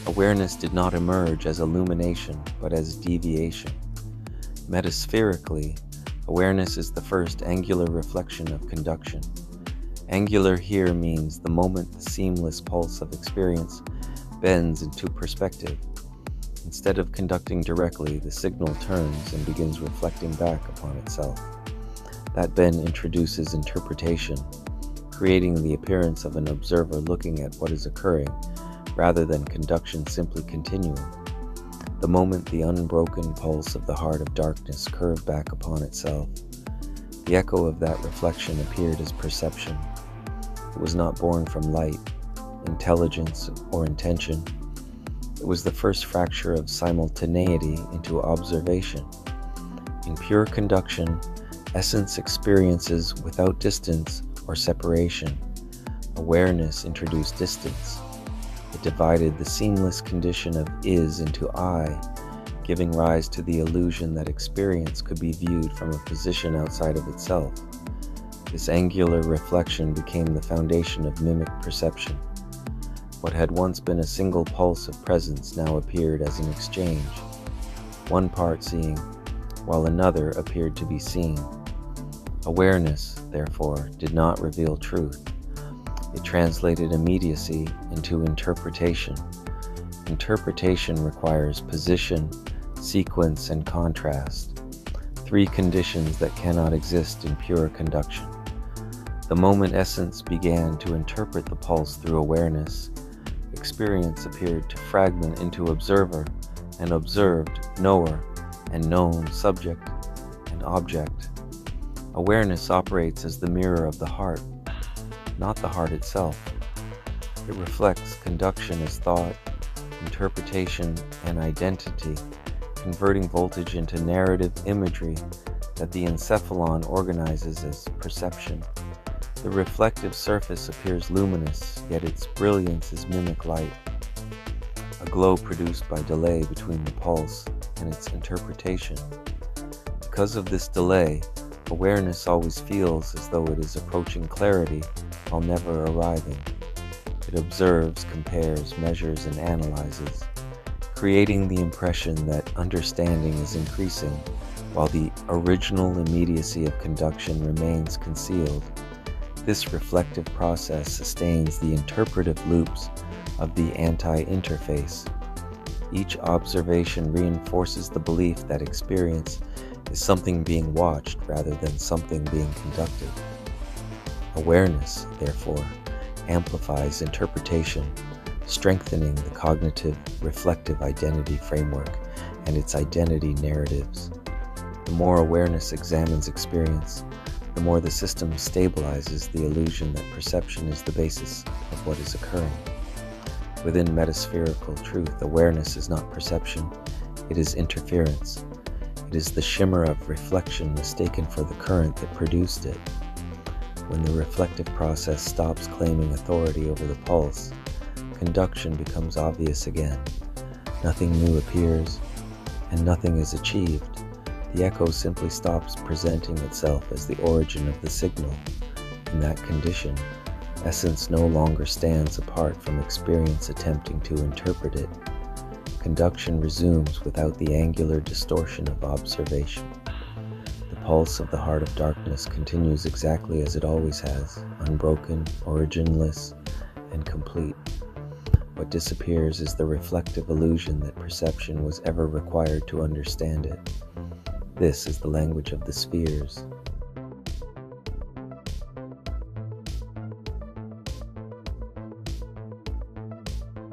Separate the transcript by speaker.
Speaker 1: Awareness did not emerge as illumination, but as deviation. Metaspherically, awareness is the first angular reflection of conduction. Angular here means the moment the seamless pulse of experience bends into perspective. Instead of conducting directly, the signal turns and begins reflecting back upon itself. That bend introduces interpretation, creating the appearance of an observer looking at what is occurring, rather than conduction simply continuing. The moment the unbroken pulse of the heart of darkness curved back upon itself, the echo of that reflection appeared as perception. It was not born from light, intelligence, or intention. It was the first fracture of simultaneity into observation. In pure conduction, essence experiences without distance or separation. Awareness introduced distance. It divided the seamless condition of is into I, giving rise to the illusion that experience could be viewed from a position outside of itself. This angular reflection became the foundation of mimic perception. What had once been a single pulse of presence now appeared as an exchange, one part seeing, while another appeared to be seen. Awareness, therefore, did not reveal truth. It translated immediacy into interpretation. Interpretation requires position, sequence, and contrast, three conditions that cannot exist in pure conduction. The moment essence began to interpret the pulse through awareness, experience appeared to fragment into observer and observed, knower, and known subject and object. Awareness operates as the mirror of the heart, not the heart itself. It reflects conduction as thought, interpretation, and identity, converting voltage into narrative imagery that the encephalon organizes as perception. The reflective surface appears luminous, yet its brilliance is mimic light, a glow produced by delay between the pulse and its interpretation. Because of this delay, awareness always feels as though it is approaching clarity while never arriving. It observes, compares, measures, and analyzes, creating the impression that understanding is increasing while the original immediacy of conduction remains concealed. This reflective process sustains the interpretive loops of the anti-interface. Each observation reinforces the belief that experience is something being watched rather than something being conducted. Awareness, therefore, amplifies interpretation, strengthening the cognitive reflective identity framework and its identity narratives. The more awareness examines experience, the more the system stabilizes the illusion that perception is the basis of what is occurring. Within metaspherical truth, awareness is not perception, it is interference. It is the shimmer of reflection mistaken for the current that produced it. When the reflective process stops claiming authority over the pulse, conduction becomes obvious again. Nothing new appears, and nothing is achieved. The echo simply stops presenting itself as the origin of the signal. In that condition, essence no longer stands apart from experience attempting to interpret it. Conduction resumes without the angular distortion of observation. The pulse of the heart of darkness continues exactly as it always has, unbroken, originless, and complete. What disappears is the reflective illusion that perception was ever required to understand it. This is the language of the spheres.